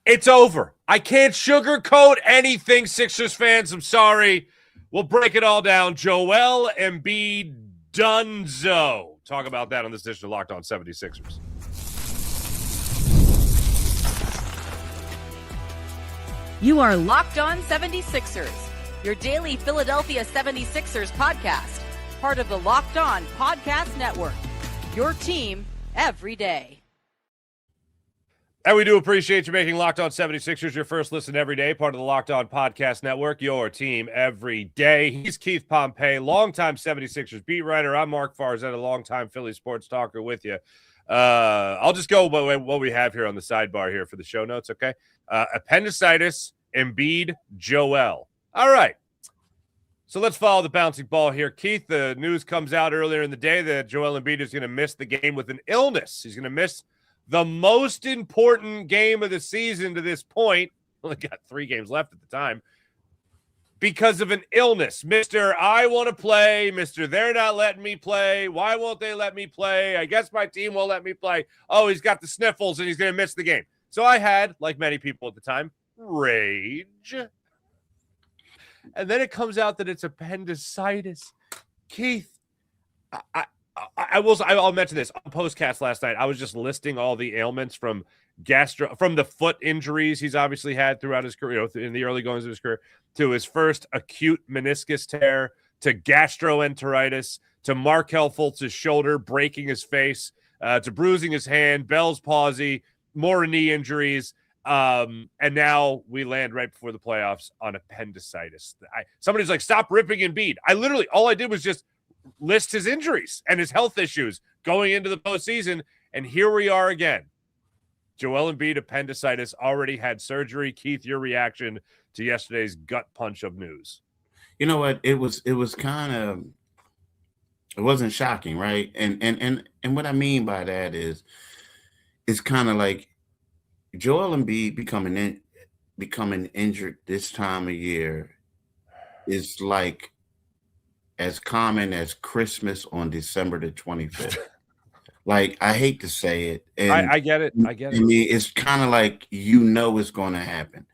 It's over. I can't sugarcoat anything, Sixers fans. I'm sorry. We'll break it all down. Joel Embiid Dunzo. Talk about that on this edition of Locked On 76ers. You are Locked On 76ers, your daily Philadelphia 76ers podcast, part of the Locked On Podcast Network, your team every day. And we do appreciate you making Locked On 76ers your first listen every day, part of the Locked On Podcast Network, your team every day. He's Keith Pompey, longtime 76ers beat writer. I'm Marc Farzetta, longtime Philly sports talker with you. I'll just go what we have here on the sidebar here for the show notes, okay? Appendicitis, Embiid, Joel. All right. So let's follow the bouncing ball here. Keith, the news comes out earlier in the day that Joel Embiid is going to miss the game with an illness. He's going to miss the most important game of the season to this point. Only got 3 games left at the time. Because of an illness. Mr. I want to play. Mr. They're not letting me play. Why won't they let me play? I guess my team won't let me play. Oh, he's got the sniffles and he's going to miss the game. So I had, like many people at the time, rage. And then it comes out that it's appendicitis. Keith, I'll mention this on Postcast last night. I was just listing all the ailments from the foot injuries he's obviously had throughout his career, in the early goings of his career, to his first acute meniscus tear, to gastroenteritis, to Markel Fultz's shoulder breaking his face, to bruising his hand, Bell's palsy, more knee injuries, and now we land right before the playoffs on appendicitis. Somebody's like, stop ripping Embiid. All I did was just list his injuries and his health issues going into the postseason, and here we are again. Joel Embiid, appendicitis, already had surgery. Keith, your reaction to yesterday's gut punch of news? You know what? It was kind of, it wasn't shocking, right? And what I mean by that is, it's kind of like Joel Embiid becoming injured this time of year is like as common as Christmas on December the 25th. Like, I hate to say it. And I get it. I mean, it's kind of like, it's going to happen.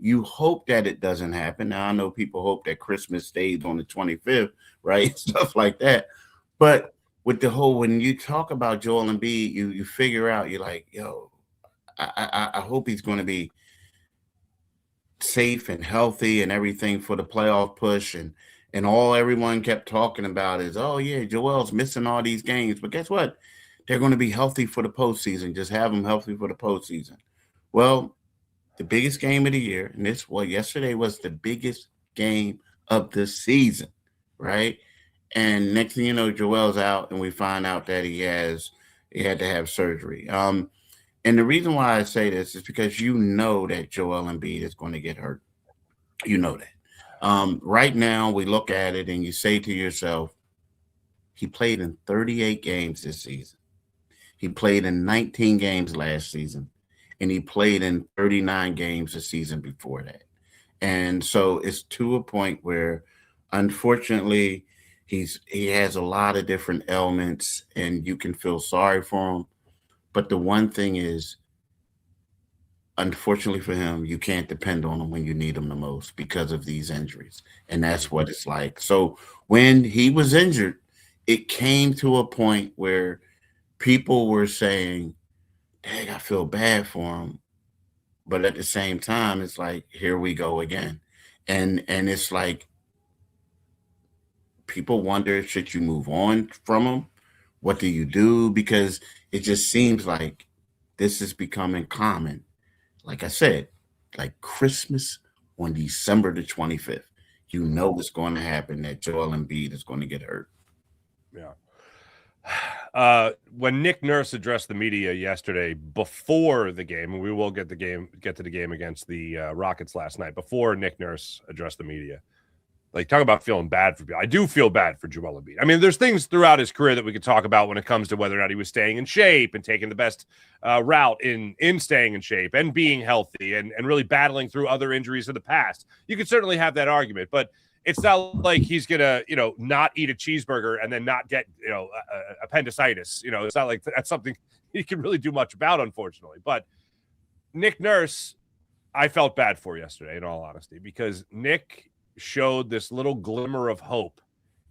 You hope that it doesn't happen. Now, I know people hope that Christmas stays on the 25th, right? Stuff like that. But with when you talk about Joel Embiid, you figure out, you're like, yo, I hope he's going to be safe and healthy and everything for the playoff push. And all everyone kept talking about is, oh, yeah, Joel's missing all these games. But guess what? They're going to be healthy for the postseason. Just have them healthy for the postseason. Well, the biggest game of the year, and yesterday was the biggest game of the season, right? And next thing you know, Joel's out, and we find out that he had to have surgery. And the reason why I say this is because you know that Joel Embiid is going to get hurt. You know that. Right now, we look at it and you say to yourself, he played in 38 games this season. He played in 19 games last season, and he played in 39 games the season before that. And so it's to a point where, unfortunately, he has a lot of different ailments, and you can feel sorry for him. But the one thing is, unfortunately for him, you can't depend on him when you need him the most because of these injuries. And that's what it's like. So when he was injured, it came to a point where people were saying, dang, I feel bad for him. But at the same time, it's like, here we go again. And it's like, people wonder, should you move on from him? What do you do? Because it just seems like this is becoming common. Like I said, like Christmas on December the 25th, you know what's going to happen, that Joel Embiid is going to get hurt. Yeah. When Nick Nurse addressed the media yesterday before the game, and we will get to the game against the Rockets last night, before Nick Nurse addressed the media, like, talk about feeling bad for people. I do feel bad for Joel Embiid. I mean, there's things throughout his career that we could talk about when it comes to whether or not he was staying in shape and taking the best route in staying in shape and being healthy and really battling through other injuries of the past. You could certainly have that argument, but it's not like he's going to, not eat a cheeseburger and then not get, appendicitis. It's not like that's something he can really do much about, unfortunately. But Nick Nurse, I felt bad for yesterday, in all honesty, because Nick showed this little glimmer of hope.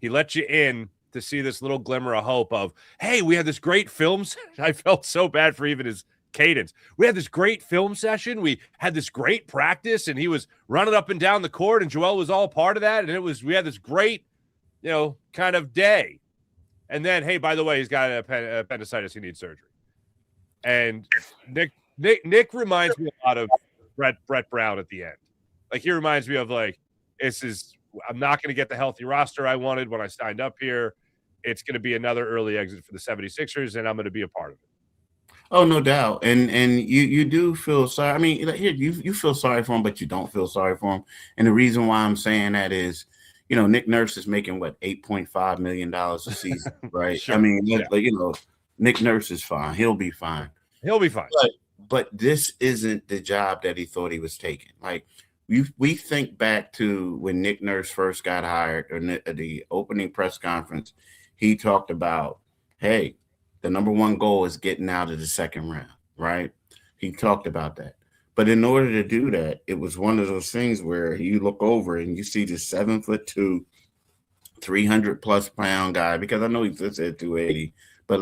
He let you in to see this little glimmer of hope of, hey, we had this great film. I felt so bad for even his cadence. We had this great film session. We had this great practice, and he was running up and down the court, and Joel was all part of that. And we had this great, kind of day. And then, hey, by the way, he's got appendicitis. He needs surgery. And Nick reminds me a lot of Brett Brown at the end. Like, he reminds me of, like, I'm not going to get the healthy roster I wanted when I signed up here. It's going to be another early exit for the 76ers, and I'm going to be a part of it. Oh, no doubt. And you do feel sorry. I mean, here you feel sorry for him, but you don't feel sorry for him. And the reason why I'm saying that is, Nick Nurse is making what, $8.5 million a season, right? Sure. I mean, Nick Nurse is fine. He'll be fine. He'll be fine. But this isn't the job that he thought he was taking. Like, we think back to when Nick Nurse first got hired, or the opening press conference, he talked about, hey, the number one goal is getting out of the second round, right? He talked about that. But in order to do that, it was one of those things where you look over and you see this 7'2", 300+ pound guy, because I know he's at 280, but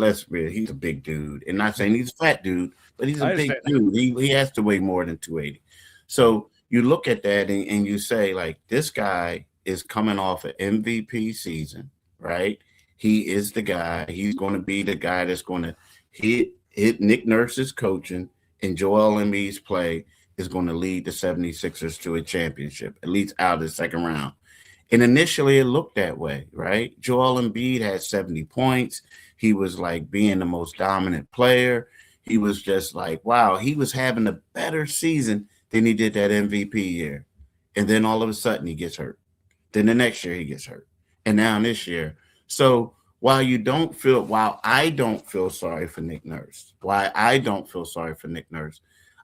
he's a big dude. And not saying he's a fat dude, but he's a big dude. He has to weigh more than 280. So you look at that and you say, like, this guy is coming off an MVP season, right? He is the guy. He's going to be the guy that's going to hit Nick Nurse's coaching, and Joel Embiid's play is going to lead the 76ers to a championship, at least out of the second round. And initially it looked that way, right? Joel Embiid had 70 points. He was like being the most dominant player. He was just like, wow, he was having a better season than he did that MVP year. And then all of a sudden he gets hurt. Then the next year he gets hurt. And now this year. So while I don't feel sorry for Nick Nurse,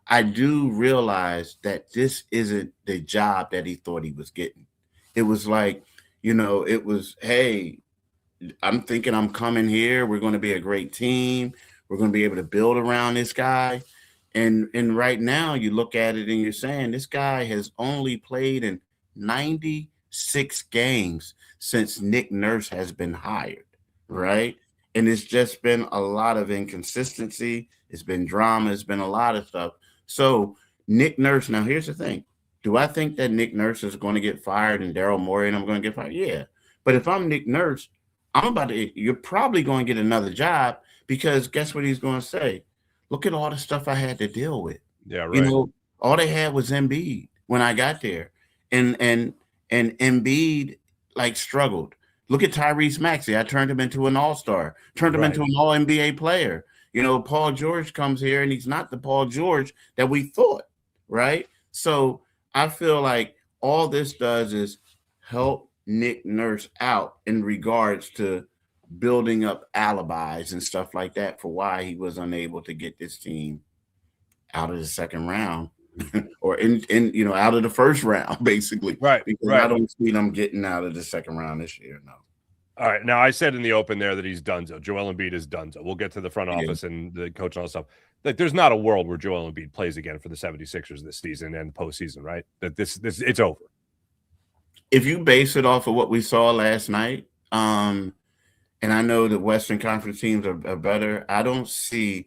I do realize that this isn't the job that he thought he was getting. It was like, it was, hey, I'm thinking I'm coming here. We're going to be a great team. We're going to be able to build around this guy. And right now you look at it and you're saying this guy has only played in 96 games since Nick Nurse has been hired, right? And it's just been a lot of inconsistency. It's been drama. It's been a lot of stuff. So Nick Nurse, now here's the thing. Do I think that Nick Nurse is going to get fired and Daryl Morey and I'm going to get fired? Yeah. But if I'm Nick Nurse, you're probably going to get another job, because guess what he's going to say? Look at all the stuff I had to deal with. Yeah, right. All they had was Embiid when I got there. And Embiid struggled. Look at Tyrese Maxey. I turned him into an all-star, turned him into an all-NBA player. Paul George comes here and he's not the Paul George that we thought, right? So I feel like all this does is help Nick Nurse out in regards to building up alibis and stuff like that for why he was unable to get this team out of the second round or out of the first round, basically. Right. Because I don't see them getting out of the second round this year. No. All right. Now, I said in the open there that he's donezo. Joel Embiid is donezo. We'll get to the front office and the coach and all that stuff. Like, there's not a world where Joel Embiid plays again for the 76ers this season and postseason, right? That this it's over. If you base it off of what we saw last night, and I know the Western Conference teams are better, I don't see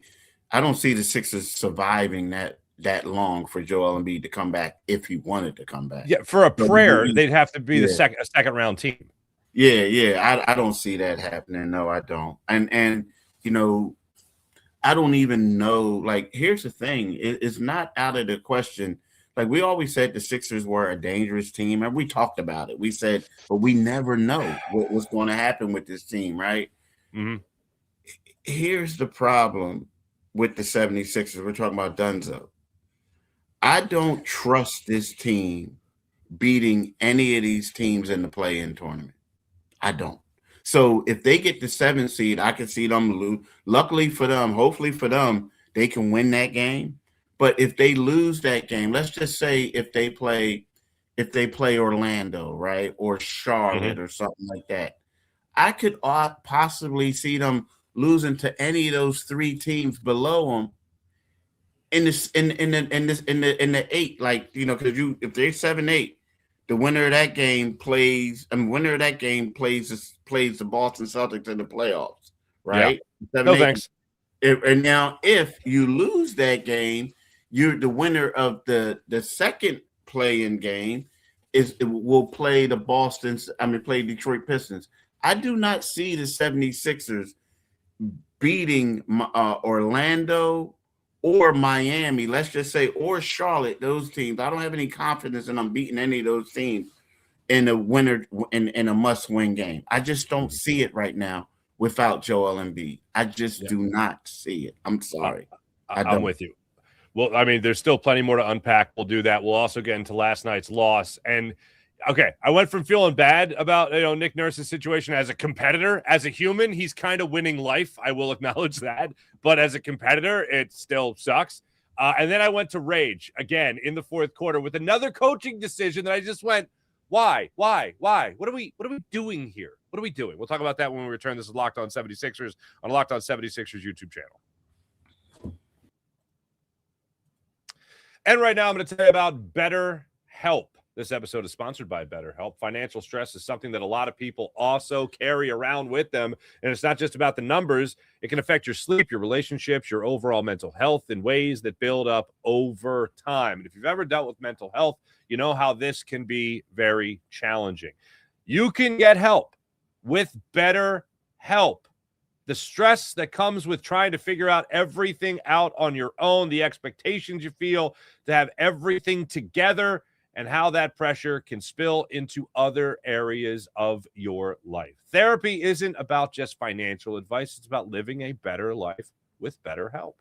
the Sixers surviving that long for Joel Embiid to come back if he wanted to come back. Yeah, for a prayer, they'd have to be a second round team. Yeah. I don't see that happening. No, I don't. And I don't even know. Like, here's the thing. It's not out of the question. Like, we always said the Sixers were a dangerous team, and we talked about it. We said, but we never know what was going to happen with this team, right? Mm-hmm. Here's the problem with the 76ers. We're talking about Dunzo. I don't trust this team beating any of these teams in the play-in tournament. I don't. So if they get the 7th seed, I can see them lose. Luckily for them, hopefully for them, they can win that game. But if they lose that game, let's just say if they play Orlando, right, or Charlotte or something like that, I could possibly see them losing to any of those three teams below them. in the 8, like, you know, because if they're 7-8, the winner of that game plays. Winner of that game plays the Boston Celtics in the playoffs, right? Yeah. 7-8. No thanks. And now, if you lose that game, you're the winner of the second play-in game will play play Detroit Pistons. I do not see the 76ers beating Orlando or Miami, let's just say, or Charlotte, those teams. I don't have any confidence in them beating any of those teams in a winner in a must-win game. I just don't see it right now without Joel Embiid. I just do not see it. I'm sorry. I'm with you. Well, I mean, there's still plenty more to unpack. We'll do that. We'll also get into last night's loss. And okay, I went from feeling bad about Nick Nurse's situation as a competitor. As a human, he's kind of winning life. I will acknowledge that. But as a competitor, it still sucks. And then I went to rage again in the fourth quarter with another coaching decision that I just went, why? What are we doing here? What are we doing? We'll talk about that when we return. This is Locked On 76ers on Locked On 76ers YouTube channel. And right now I'm going to tell you about Betterhelp. This episode is sponsored by Betterhelp. Financial stress is something that a lot of people also carry around with them. And it's not just about the numbers. It can affect your sleep, your relationships, your overall mental health in ways that build up over time. And if you've ever dealt with mental health, you know how this can be very challenging. You can get help with Betterhelp. The stress that comes with trying to figure out everything out on your own, the expectations you feel to have everything together, and how that pressure can spill into other areas of your life. Therapy isn't about just financial advice. It's about living a better life with Betterhelp.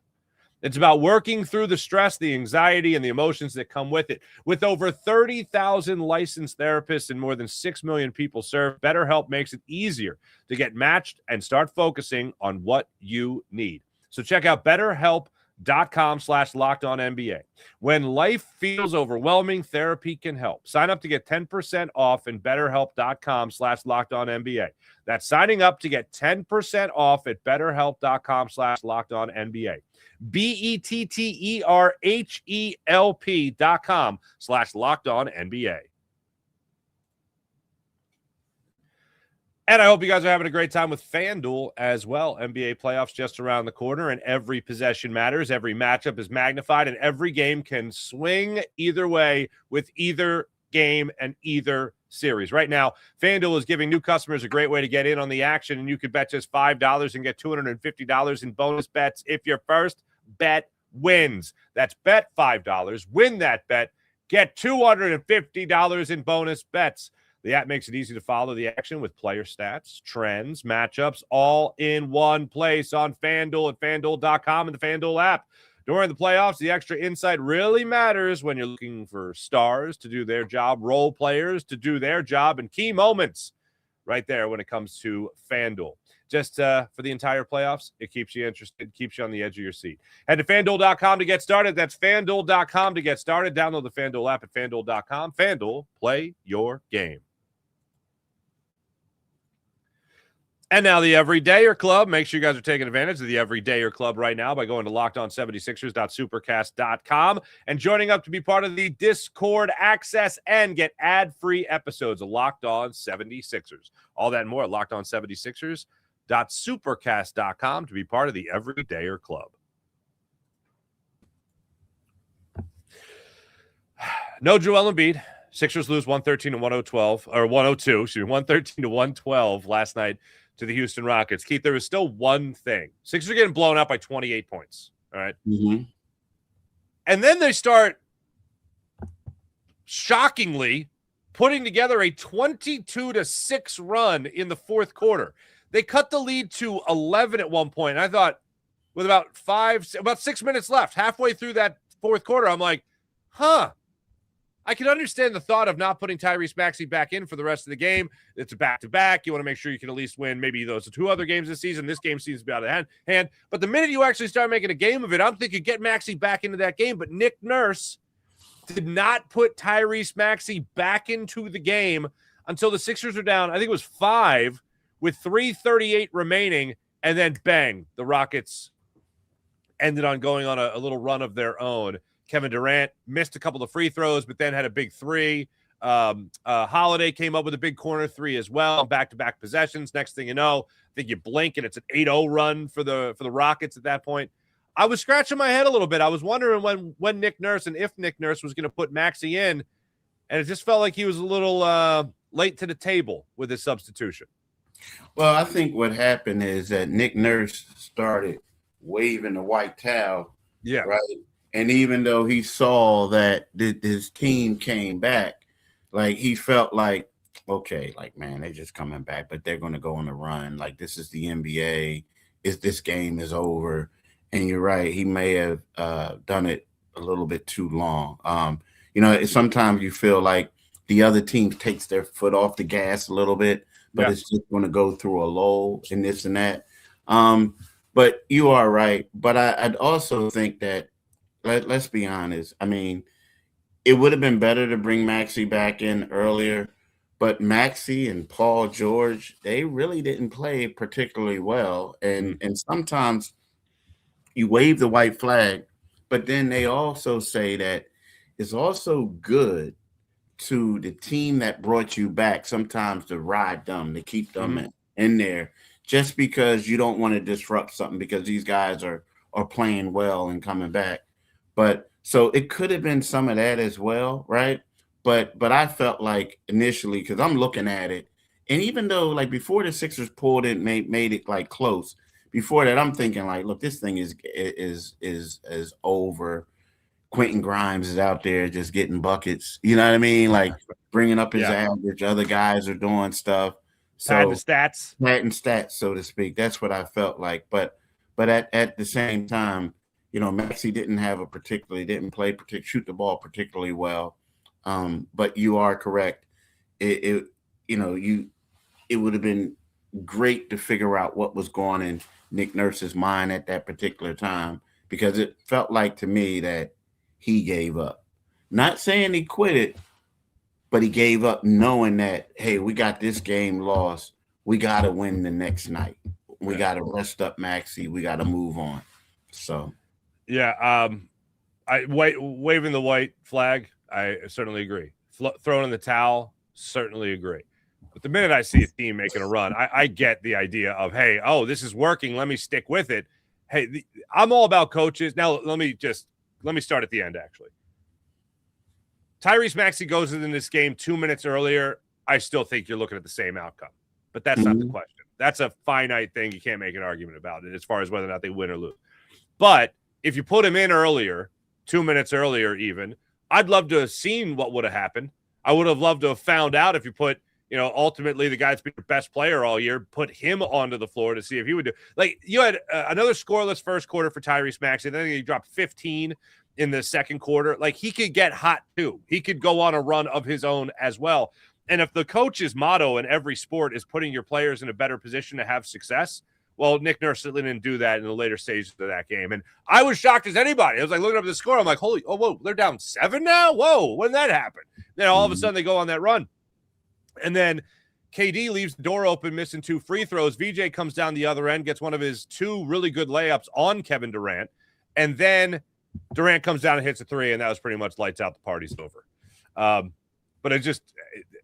It's about working through the stress, the anxiety, and the emotions that come with it. With over 30,000 licensed therapists and more than 6 million people served, BetterHelp makes it easier to get matched and start focusing on what you need. So check out BetterHelp.com/LockedOnNBA. When life feels overwhelming, therapy can help. Sign up to get 10% off in BetterHelp.com/LockedOnNBA. That's signing up to get 10% off at BetterHelp.com/LockedOnNBA. BetterHelp.com/LockedOnNBA. And I hope you guys are having a great time with FanDuel as well. NBA playoffs just around the corner, and every possession matters. Every matchup is magnified, and every game can swing either way with either game and either series. Right now, FanDuel is giving new customers a great way to get in on the action, and you could bet just $5 and get $250 in bonus bets if your first bet wins. That's bet $5, win that bet, get $250 in bonus bets. The app makes it easy to follow the action with player stats, trends, matchups, all in one place on FanDuel at FanDuel.com and the FanDuel app. During the playoffs, the extra insight really matters when you're looking for stars to do their job, role players to do their job, and key moments right there when it comes to FanDuel. Just for the entire playoffs, it keeps you interested, keeps you on the edge of your seat. Head to FanDuel.com to get started. That's FanDuel.com to get started. Download the FanDuel app at FanDuel.com. FanDuel, play your game. And now the Everydayer Club. Make sure you guys are taking advantage of the Everydayer Club right now by going to LockedOn76ers.supercast.com and joining up to be part of the Discord access and get ad-free episodes of Locked On 76ers. All that and more at LockedOn76ers.supercast.com to be part of the Everydayer Club. No Joel Embiid. Sixers lose 113-102, 113-112 last night to the Houston Rockets. Keith, there is still one thing. Sixers are getting blown out by 28 points. All right. Mm-hmm. And then they start shockingly putting together a 22-6 run in the fourth quarter. They cut the lead to 11 at one point. And I thought with about 6 minutes left, halfway through that fourth quarter, I'm like, I can understand the thought of not putting Tyrese Maxey back in for the rest of the game. It's a back-to-back. You want to make sure you can at least win maybe those 2 other games this season. This game seems to be out of hand. But the minute you actually start making a game of it, I'm thinking get Maxey back into that game. But Nick Nurse did not put Tyrese Maxey back into the game until the Sixers were down, I think it was 5 with 3:38 remaining. And then, bang, the Rockets ended on going on a little run of their own. Kevin Durant missed a couple of free throws, but then had a big three. Holiday came up with a big corner three as well, back-to-back possessions. Next thing you know, I think you blink and it's an 8-0 run for the Rockets at that point. I was scratching my head a little bit. I was wondering when Nick Nurse and if Nick Nurse was going to put Maxey in, and it just felt like he was a little late to the table with his substitution. Well, I think what happened is that Nick Nurse started waving the white towel. Yeah. Right. And even though he saw that his team came back, like he felt like, okay, like, man, they're just coming back, but they're going to go on a run. Like, this is the NBA. This game is over. And you're right. He may have done it a little bit too long. Sometimes you feel like the other team takes their foot off the gas a little bit, but it's just going to go through a lull and this and that. But you are right. But I'd also think that, let's be honest. I mean, it would have been better to bring Maxey back in earlier, but Maxey and Paul George, they really didn't play particularly well. And sometimes you wave the white flag, but then they also say that it's also good to the team that brought you back sometimes to ride them, to keep them in there, just because you don't want to disrupt something because these guys are playing well and coming back. But so it could have been some of that as well, right? But I felt like initially, because I'm looking at it, and even though like before the Sixers pulled it, made it like close, before that I'm thinking like, look, this thing is over. Quentin Grimes is out there just getting buckets. You know what I mean? Like bringing up his average. Other guys are doing stuff. So Adding stats, so to speak. That's what I felt like. But at the same time, Maxey didn't shoot the ball particularly well. But you are correct. It would have been great to figure out what was going in Nick Nurse's mind at that particular time, because it felt like to me that he gave up. Not saying he quit it, but he gave up knowing that, hey, we got this game lost. We got to win the next night. We got to rest up Maxey. We got to move on. So, waving the white flag, I certainly agree. Throwing in the towel, certainly agree. But the minute I see a team making a run, I get the idea of, hey, this is working. Let me stick with it. Hey, I'm all about coaches. Now, let me start at the end, actually. Tyrese Maxey goes in this game 2 minutes earlier. I still think you're looking at the same outcome. But that's not the question. That's a finite thing. You can't make an argument about it as far as whether or not they win or lose. But if you put him in earlier, 2 minutes earlier even, I'd love to have seen what would have happened. I would have loved to have found out if you put, ultimately the guy that's been your best player all year, put him onto the floor to see if he would do. Like, you had another scoreless first quarter for Tyrese Maxey. Then he dropped 15 in the second quarter. Like, he could get hot too. He could go on a run of his own as well. And if the coach's motto in every sport is putting your players in a better position to have success, well, Nick Nurse didn't do that in the later stages of that game. And I was shocked as anybody. I was like looking up at the score. I'm like, whoa, they're down 7 now? Whoa, when did that happen? Then all of a sudden they go on that run. And then KD leaves the door open, missing 2 free throws. VJ comes down the other end, gets one of his 2 really good layups on Kevin Durant. And then Durant comes down and hits a 3, and that was pretty much lights out. The party's over. But it just,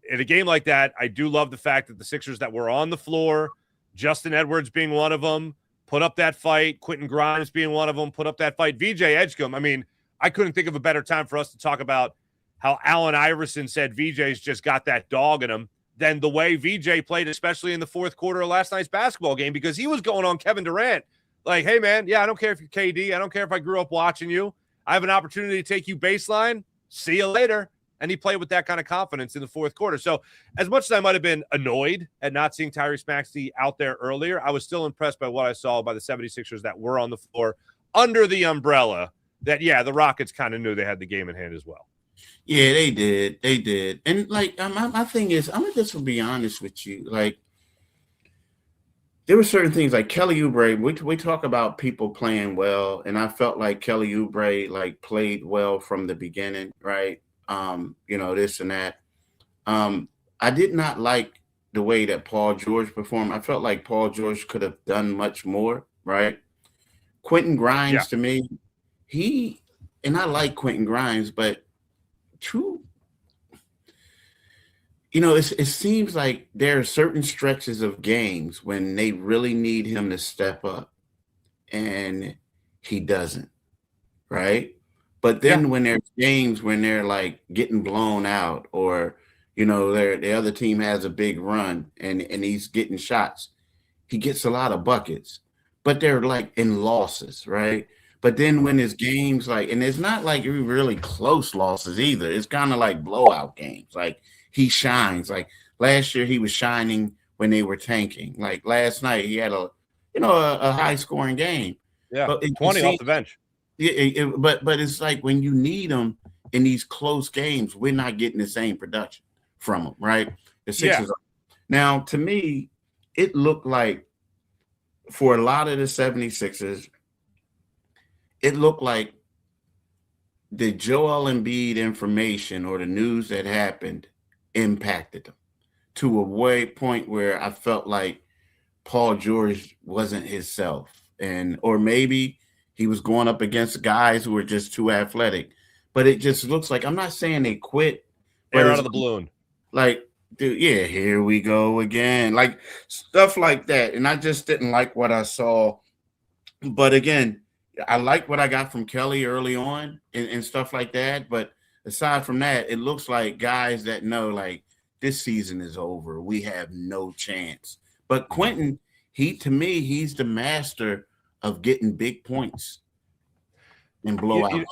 in a game like that, I do love the fact that the Sixers that were on the floor, Justin Edwards being one of them, put up that fight. Quentin Grimes being one of them, put up that fight. VJ Edgecombe, I mean, I couldn't think of a better time for us to talk about how Allen Iverson said VJ's just got that dog in him than the way VJ played, especially in the fourth quarter of last night's basketball game, because he was going on Kevin Durant. Like, hey, man, I don't care if you're KD. I don't care if I grew up watching you. I have an opportunity to take you baseline. See you later. And he played with that kind of confidence in the fourth quarter. So as much as I might have been annoyed at not seeing Tyrese Maxey out there earlier, I was still impressed by what I saw by the 76ers that were on the floor under the umbrella that, the Rockets kind of knew they had the game in hand as well. Yeah, they did. They did. And, like, my thing is, I'm going to just be honest with you. Like, there were certain things like Kelly Oubre. We talk about people playing well, and I felt like Kelly Oubre, like, played well from the beginning, right? This and that. I did not like the way that Paul George performed. I felt like Paul George could have done much more, right? Quentin Grimes, to me, and I like Quentin Grimes, but it seems like there are certain stretches of games when they really need him to step up, and he doesn't, right? But then when there's games when they're like getting blown out, or the other team has a big run and he's getting shots, he gets a lot of buckets, but they're like in losses, right? But then when it's games like, and it's not like really close losses either. It's kind of like blowout games. Like he shines. Like last year he was shining when they were tanking. Like last night he had a high scoring game. Yeah, but 20 off the bench. Yeah, but it's like when you need them in these close games, we're not getting the same production from them, right? The Sixers. Now, to me, it looked like for a lot of the 76ers, it looked like the Joel Embiid information or the news that happened impacted them to a point where I felt like Paul George wasn't himself, or maybe he was going up against guys who were just too athletic. But it just looks like, I'm not saying they quit. Air out of the balloon. Like, dude, yeah, here we go again. Like stuff like that. And I just didn't like what I saw. But again, I like what I got from Kelly early on and stuff like that. But aside from that, it looks like guys that know, like, this season is over. We have no chance. But Quentin, to me, he's the master of getting big points and blowout.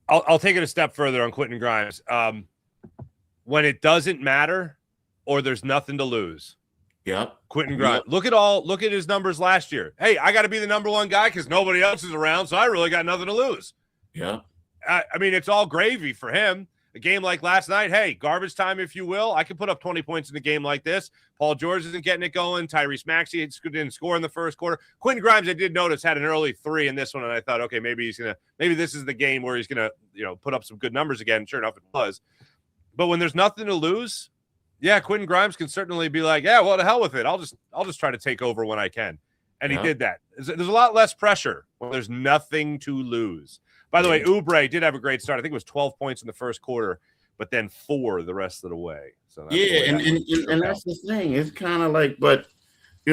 I'll take it a step further on Quentin Grimes. When it doesn't matter or there's nothing to lose. Yep. Quentin Grimes. Yep. Look at his numbers last year. Hey, I got to be the number one guy because nobody else is around, so I really got nothing to lose. Yeah. I mean, it's all gravy for him. A game like last night, hey, garbage time, if you will. I can put up 20 points in a game like this. Paul George isn't getting it going. Tyrese Maxey didn't score in the first quarter. Quentin Grimes, I did notice, had an early three in this one, and I thought, okay, maybe this is the game where he's gonna, put up some good numbers again. Sure enough, it was. But when there's nothing to lose, yeah, Quentin Grimes can certainly be like, yeah, well, to hell with it. I'll just try to take over when I can. And he did that. There's a lot less pressure when there's nothing to lose. By the way, Oubre did have a great start. I think it was 12 points in the first quarter, but then 4 the rest of the way. So that's and that's the thing. It's kind of like, but I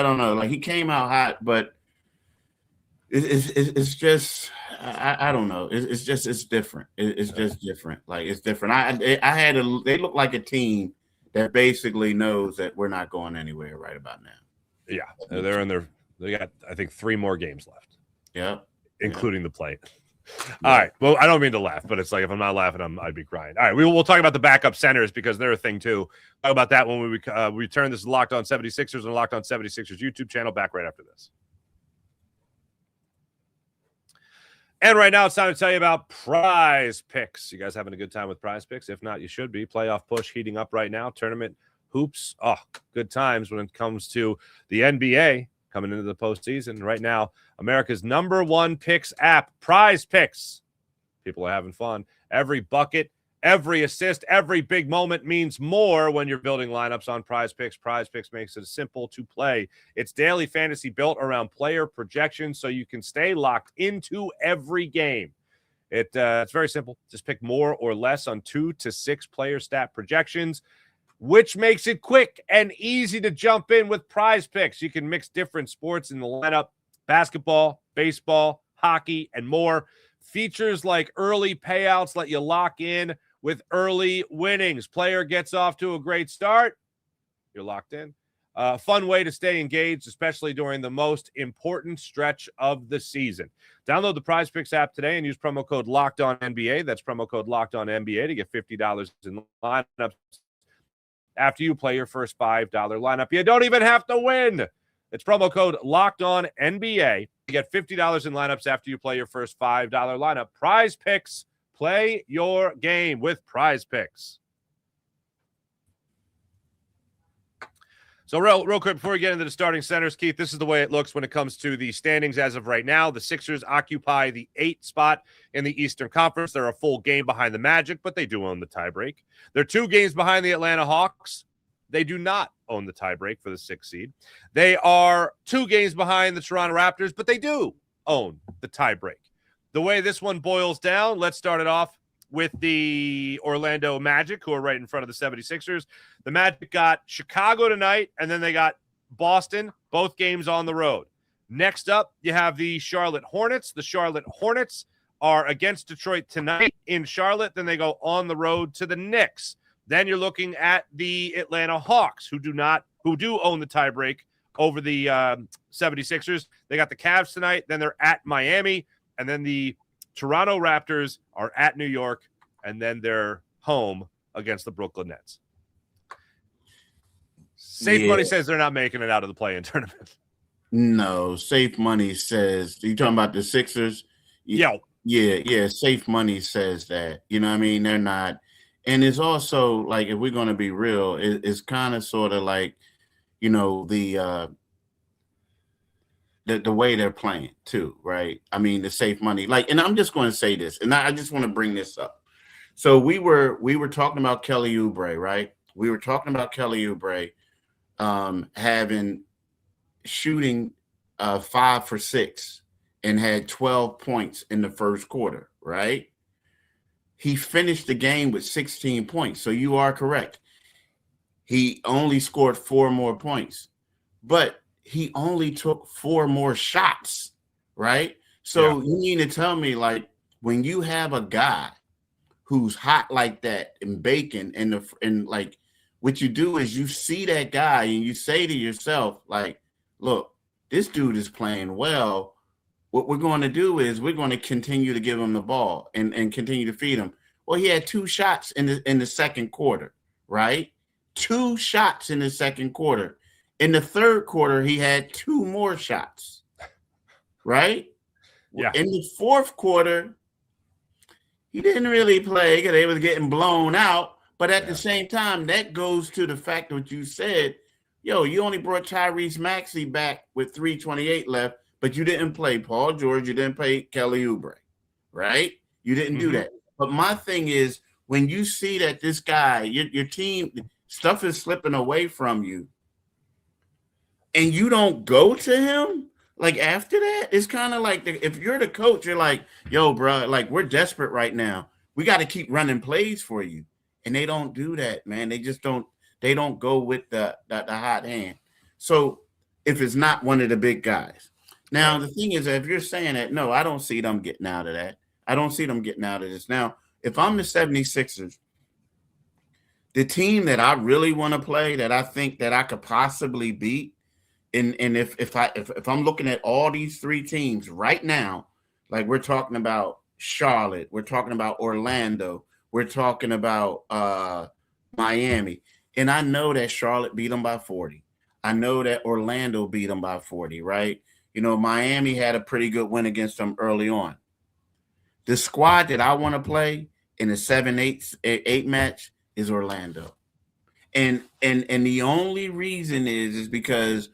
don't know. Like he came out hot, but it's just I don't know. It's different. It's just different. Like it's different. They look like a team that basically knows that we're not going anywhere right about now. Yeah, they got, I think, 3 more games left. Yeah, including the play. All right. Well, I don't mean to laugh, but it's like if I'm not laughing, I'd be crying. All right, we'll talk about the backup centers because they're a thing too. Talk about that when we return. This is Locked On 76ers and Locked On 76ers YouTube channel. Back right after this. And right now, it's time to tell you about PrizePicks. You guys having a good time with PrizePicks? If not, you should be. Playoff push heating up right now. Tournament hoops. Oh, good times when it comes to the NBA. Coming into the postseason right now, America's #1 picks app, PrizePicks. People are having fun. Every bucket, every assist, every big moment means more when you're building lineups on PrizePicks. PrizePicks makes it simple to play. It's daily fantasy built around player projections, so you can stay locked into every game. It's very simple. Just pick more or less on 2 to 6 player stat projections, which makes it quick and easy to jump in with PrizePicks. You can mix different sports in the lineup: basketball, baseball, hockey, and more. Features like early payouts let you lock in with early winnings. Player gets off to a great start, you're locked in. Fun way to stay engaged, especially during the most important stretch of the season. Download the PrizePicks app today and use promo code LOCKEDONNBA. That's promo code LOCKEDONNBA to get $50 in lineups after you play your first $5 lineup. You don't even have to win. It's promo code LOCKEDONNBA to get $50 in lineups after you play your first $5 lineup. PrizePicks. Play your game with PrizePicks. So real quick, before we get into the starting centers, Keith, this is the way it looks when it comes to the standings as of right now. The Sixers occupy the 8th spot in the Eastern Conference. They're a full game behind the Magic, but they do own the tiebreak. They're 2 games behind the Atlanta Hawks. They do not own the tiebreak for the 6th seed. They are 2 games behind the Toronto Raptors, but they do own the tiebreak. The way this one boils down, let's start it off with the Orlando Magic, who are right in front of the 76ers. The Magic got Chicago tonight, and then they got Boston, both games on the road. Next up, you have the Charlotte Hornets. The Charlotte Hornets are against Detroit tonight in Charlotte. Then they go on the road to the Knicks. Then you're looking at the Atlanta Hawks, who do own the tiebreak over the 76ers. They got the Cavs tonight. Then they're at Miami. And then the Toronto Raptors are at New York. And then they're home against the Brooklyn Nets. Safe money says they're not making it out of the play-in tournament. No, safe money says, you talking about the Sixers? Yeah. Safe money says that. You know what I mean? They're not. And it's also like, if we're going to be real, it's kind of sort of like, you know, the way they're playing too, right? I mean, the safe money, like, and I'm just going to say this, and I just want to bring this up. So we were talking about Kelly Oubre, right? We were talking about Kelly Oubre shooting 5 for 6 and had 12 points in the first quarter, right? He finished the game with 16 points. So you are correct. He only scored 4 more points, but he only took 4 more shots, right? So you mean to tell me, like, when you have a guy who's hot like that and baking and like, what you do is you see that guy and you say to yourself, like, look, this dude is playing well. What we're going to do is we're going to continue to give him the ball and continue to feed him. Well, he had 2 shots in the second quarter, right? 2 shots in the second quarter. In the third quarter, he had 2 more shots, right? Yeah. In the fourth quarter, he didn't really play because they was getting blown out. But at the same time, that goes to the fact that what you said, yo, you only brought Tyrese Maxey back with 3:28 left, but you didn't play Paul George, you didn't play Kelly Oubre, right? You didn't do that. But my thing is, when you see that this guy, your team, stuff is slipping away from you, and you don't go to him, like after that, it's kind of like if you're the coach, you're like, yo, bro, like we're desperate right now. We got to keep running plays for you. And they don't do that, man. They just don't. They don't go with the hot hand. So if it's not one of the big guys. Now, the thing is, if you're saying that, no, I don't see them getting out of that. I don't see them getting out of this. Now, if I'm the 76ers, the team that I really want to play, that I think that I could possibly beat, and if I'm looking at all these 3 teams right now, like we're talking about Charlotte, we're talking about Orlando, we're talking about Miami. And I know that Charlotte beat them by 40. I know that Orlando beat them by 40, right? You know, Miami had a pretty good win against them early on. The squad that I want to play in a 7-8 match is Orlando. And the only reason is because,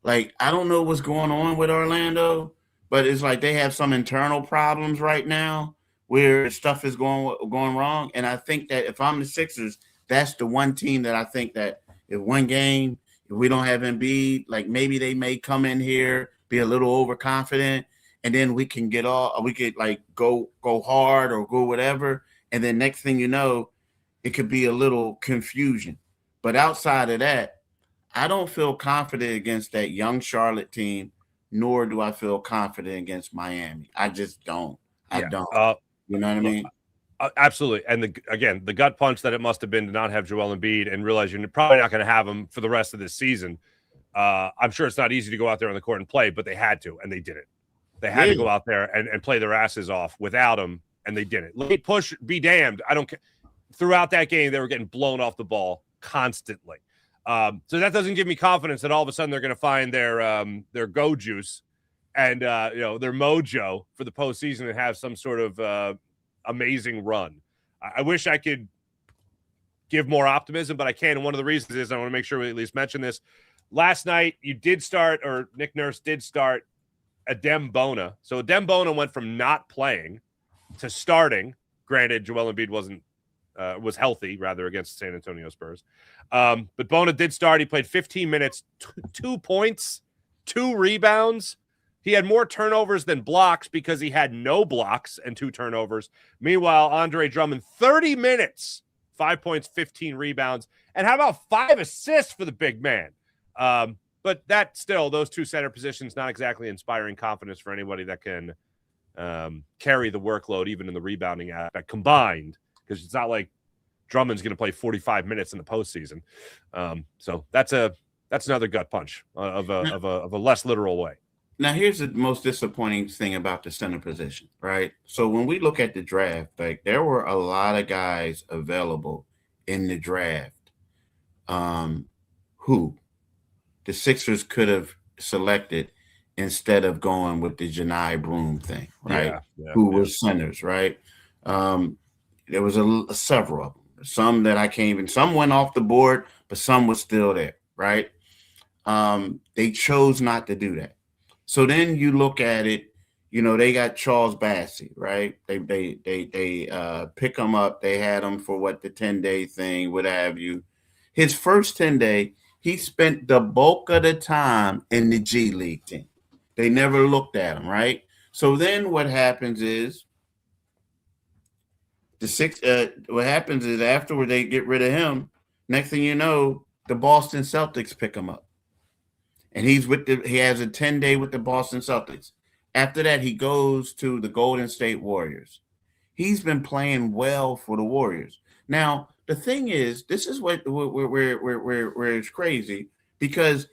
like, I don't know what's going on with Orlando, but it's like they have some internal problems right now where stuff is going wrong. And I think that if I'm the Sixers, that's the one team that I think that if one game, if we don't have Embiid, like maybe they may come in here, be a little overconfident, and then we could like go hard or go whatever. And then next thing you know, it could be a little confusion. But outside of that, I don't feel confident against that young Charlotte team, nor do I feel confident against Miami. I just don't. I don't. You know what I mean? Absolutely. And the gut punch that it must have been to not have Joel Embiid and realize you're probably not going to have him for the rest of this season. I'm sure it's not easy to go out there on the court and play, but they had to, and they did it. They had to go out there and play their asses off without him, and they did it. Late push, be damned. I don't care. Throughout that game, they were getting blown off the ball constantly. So that doesn't give me confidence that all of a sudden they're going to find their go juice and their mojo for the postseason and have some sort of amazing run. I wish I could give more optimism, but I can't. And one of the reasons is I want to make sure we at least mention this. Last night, you did start, or Nick Nurse did start, Adem Bona. So Adem Bona went from not playing to starting. Granted, Joel Embiid wasn't was healthy rather against the San Antonio Spurs. But Bona did start. He played 15 minutes, 2 points, 2 rebounds. He had more turnovers than blocks because he had no blocks and 2 turnovers. Meanwhile, Andre Drummond, 30 minutes, 5 points, 15 rebounds. And how about 5 assists for the big man? But that still, those 2 center positions, not exactly inspiring confidence for anybody that can carry the workload, even in the rebounding aspect combined, because it's not like Drummond's going to play 45 minutes in the postseason. So that's another gut punch of a less literal way. Now, here's the most disappointing thing about the center position, right? So when we look at the draft, like there were a lot of guys available in the draft who the Sixers could have selected instead of going with the Janai Broom thing, right? Who were centers, right? There was several of them. Some that I can't even, some went off the board, but some were still there, right? They chose not to do that. So then you look at it, you know, they got Charles Bassey, right? They pick him up. They had him for the 10-day thing, what have you. His first 10-day, he spent the bulk of the time in the G League team. They never looked at him, right? So then what happens is what happens is afterward they get rid of him. Next thing you know, the Boston Celtics pick him up. And he has a 10-day with the Boston Celtics. After that, he goes to the Golden State Warriors. He's been playing well for the Warriors. Now, the thing is, this is where it's crazy, because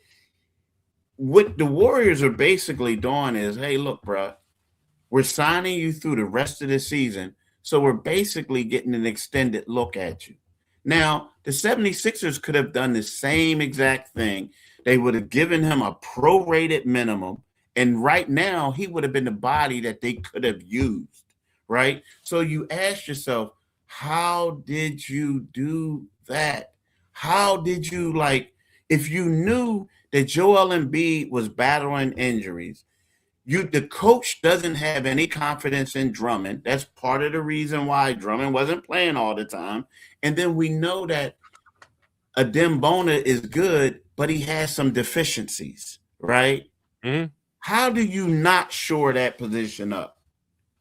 what the Warriors are basically doing is, hey, look, bro, we're signing you through the rest of the season, so we're basically getting an extended look at you. Now, the 76ers could have done the same exact thing. They would have given him a prorated minimum, and right now he would have been the body that they could have used, right? So you ask yourself, how did you do that? How did you, if you knew that Joel Embiid was battling injuries, the coach doesn't have any confidence in Drummond. That's part of the reason why Drummond wasn't playing all the time. And then we know that Adem Bona is good, but he has some deficiencies, right? Mm-hmm. How do you not shore that position up?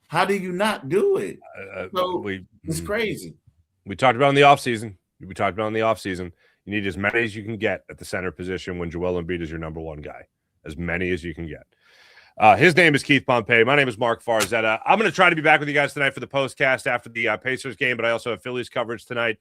How do you not do it? It's crazy. We talked about in the offseason. You need as many as you can get at the center position when Joel Embiid is your number 1 guy. As many as you can get. His name is Keith Pompey. My name is Marc Farzetta. I'm going to try to be back with you guys tonight for the postcast after the Pacers game, but I also have Phillies coverage tonight.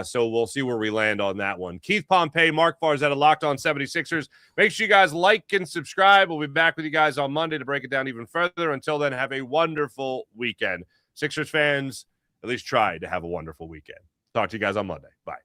So we'll see where we land on that one. Keith Pompey, Marc Farzetta, Locked On 76ers. Make sure you guys like and subscribe. We'll be back with you guys on Monday to break it down even further. Until then, have a wonderful weekend. Sixers fans, at least try to have a wonderful weekend. Talk to you guys on Monday. Bye.